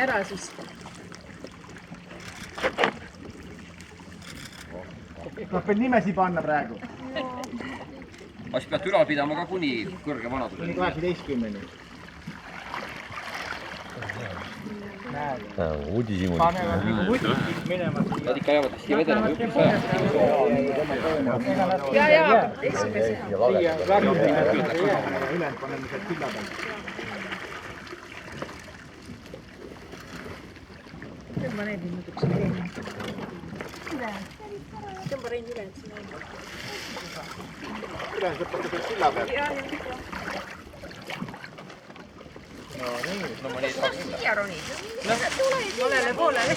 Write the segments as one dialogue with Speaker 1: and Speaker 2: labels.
Speaker 1: ära siis.
Speaker 2: Noh, pead nimesi panna praegu.
Speaker 3: Kas pead ülal pidama ka kuni kõrge vanadus?
Speaker 2: Kuni 18-ni.
Speaker 4: Uudisimu.
Speaker 2: Panevad nagu vutikid minema.
Speaker 3: Nad ikka jäävad siia vedelema üks aja.
Speaker 1: Ja, esimese.
Speaker 2: Siia värmida ülend paneme sealt silla peal.
Speaker 1: Tõmba need minutuks teeme. Tõmba rein ülend sinna.
Speaker 2: Ülend saab panna sealt silla peal.
Speaker 3: No ma nii saaks minna.
Speaker 1: Ja ronid. Mõnele poolele.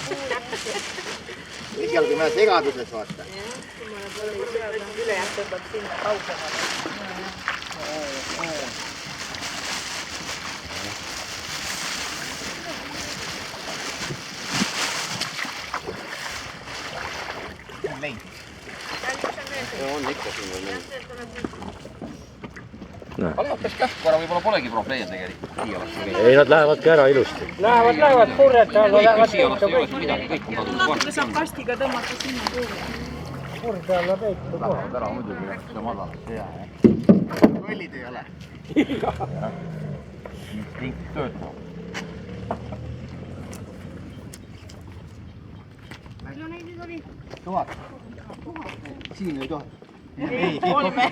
Speaker 2: Esialgu me segaduses vaata.
Speaker 1: Ülejäänud tõmbab sinna kaugemale.
Speaker 2: Leid.
Speaker 3: On ikka siin veel meil. Alevatas kähku ära, võib-olla polegi probleem tegelikult.
Speaker 4: Ei, nad lähevadki ära ilusti.
Speaker 2: Lähevad purrete alla, lähevad
Speaker 3: peitu kõik.
Speaker 1: Natuke saab kastiga tõmmata sinna puurde.
Speaker 2: purde alla peitu kohe.
Speaker 4: Lähevad ära muidugi, see madalast hea.
Speaker 2: Kollid ei ole.
Speaker 4: Instinkt töötab.
Speaker 1: Palju neid nüüd oli?
Speaker 2: 1000. Siin oli 1000.
Speaker 1: Ei, 3.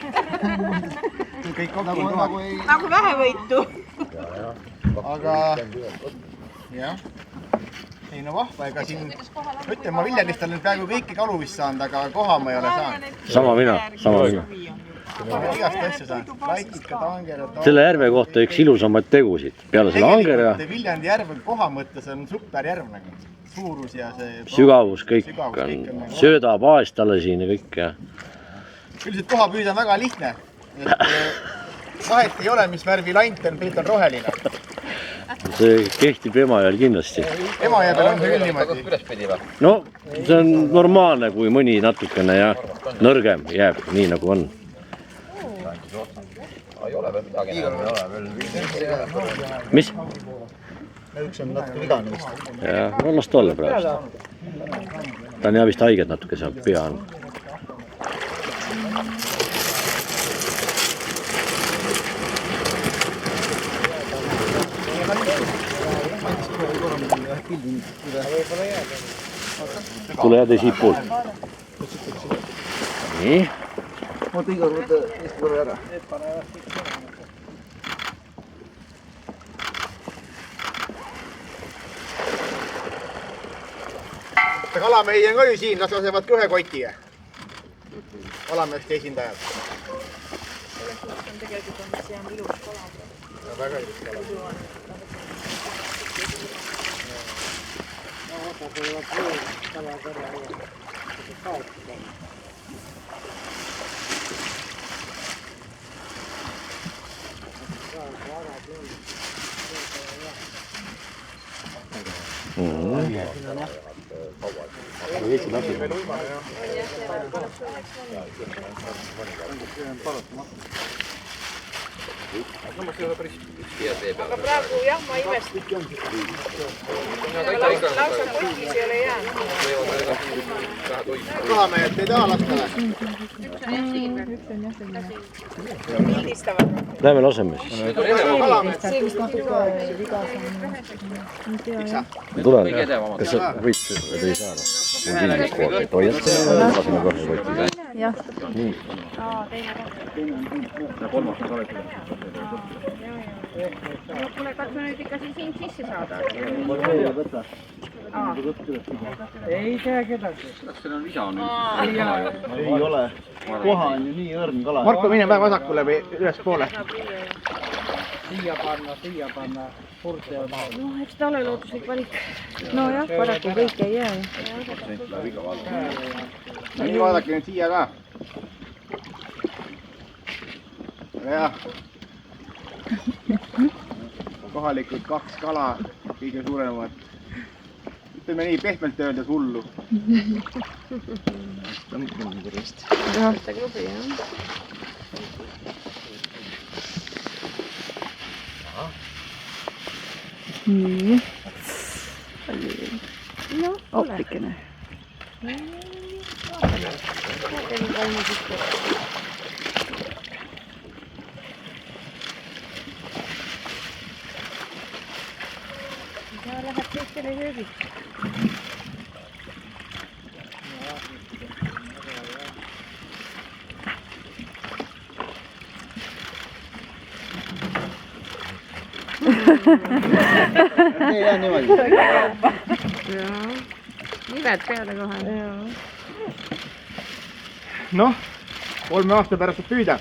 Speaker 2: Kõik on nagu ei...
Speaker 1: Nagu vähevõitu.
Speaker 2: Aga... Jah. Ei no vahva, ega siin... Ütlen, ma Viljandist olen peaaegu kõiki kalu vist saanud, aga koha ma ei ole saanud.
Speaker 4: Sama mina.
Speaker 2: Igast asja saanud. Laikika, Taangere...
Speaker 4: Selle järve kohta üks ilusamaid tegusid. Peale selle Angere...
Speaker 2: Viljandi järv koha mõttes on super järv nagu. Suurus ja see...
Speaker 4: Sügavus kõik on. Sööda paest alla siin ja kõik.
Speaker 2: Üldiselt koha püüda on väga lihtne. Vahet ei ole, mis värvi lant on, pilt on roheline.
Speaker 4: See kehtib Emajõel kindlasti.
Speaker 2: Emajõel on see küll niimoodi.
Speaker 4: No, see on normaalne, kui mõni natukene ja nõrgem jääb nii nagu on.
Speaker 3: Ei ole veel midagi.
Speaker 4: Mis?
Speaker 2: Üks on natuke vigane vist.
Speaker 4: Ja, no las ta olla praegu. Ta on jah vist haiged natuke seal pea on. Tule jääda siit poolt. Nii.
Speaker 2: Oota Igor, võta Eesti korra ära. Kalamehi on ka ju siin, nad lasevad ka ühe koti. Kalameeste esindajad.
Speaker 1: Tegelikult on see on ilus kala.
Speaker 2: Väga ilus kala.
Speaker 1: Aga praegu jah, ma imestan. Lausa kotis ei ole jäänud.
Speaker 2: Kalamehed ei taha lasta.
Speaker 1: Pildistavad.
Speaker 4: Lähme laseme siis.
Speaker 1: See vist natuke vigas on.
Speaker 4: Tulen. Kas sa võid või ei saa? Mul kindlasti kogu aeg. Hoiad seda, laseme korra kotti.
Speaker 1: Jah.
Speaker 4: Nii.
Speaker 1: Kuule, katsu nüüd ikka siin sisse saada.
Speaker 2: Ei tea kedagi.
Speaker 3: Kas seal on lisa on?
Speaker 2: Ei ole. Koha on ju nii õrn kala. Marko, mine päev vasakule või üles poole. Siia panna. Purde on.
Speaker 1: No, eks ta ole lootuslik valik. No jah, paraku kõik ei jää.
Speaker 2: Nii vaadake nüüd siia ka. Jah. Kohalikud 2 kala, kõige suuremad. Ütleme nii, pehmelt öeldes hullu. Ta on ikka nagu rest.
Speaker 1: Jah, ta klubi, jah. Nii. Oppikene. Läheb teistele söögiks.
Speaker 2: ei jää niimoodi.
Speaker 1: Nimed peale kohe.
Speaker 2: Noh, 3 aasta pärast saab püüda.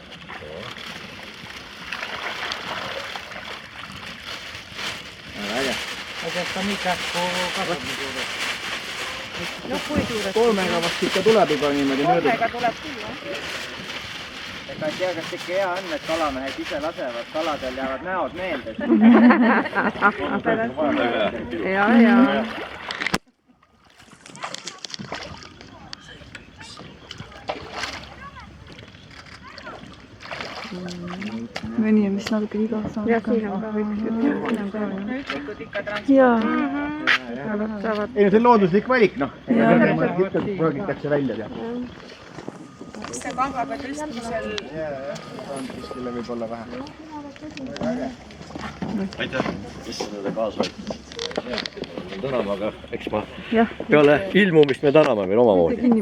Speaker 2: Äge.
Speaker 1: No kui suured?
Speaker 2: 3-ga vast ikka tuleb juba niimoodi mööduda.
Speaker 1: 3-ga tuleb küll, jah.
Speaker 5: Ega ei tea, kas ikka hea on, et kalamehed ise lasevad, kaladel jäävad näod meelde.
Speaker 1: Ja.
Speaker 6: Mõni on vist natuke viga saanud.
Speaker 1: Ja siin on ka üks.
Speaker 6: Jaa.
Speaker 2: Ei no see on looduslik valik, noh. Proogitakse välja teha.
Speaker 7: Kas see kangaga tõstmisel
Speaker 2: Kuskile võib olla vähe.
Speaker 4: aitäh, kes sellele kaasa aitas. Täname, aga eks ma peale ilmumist me täname veel omamoodi.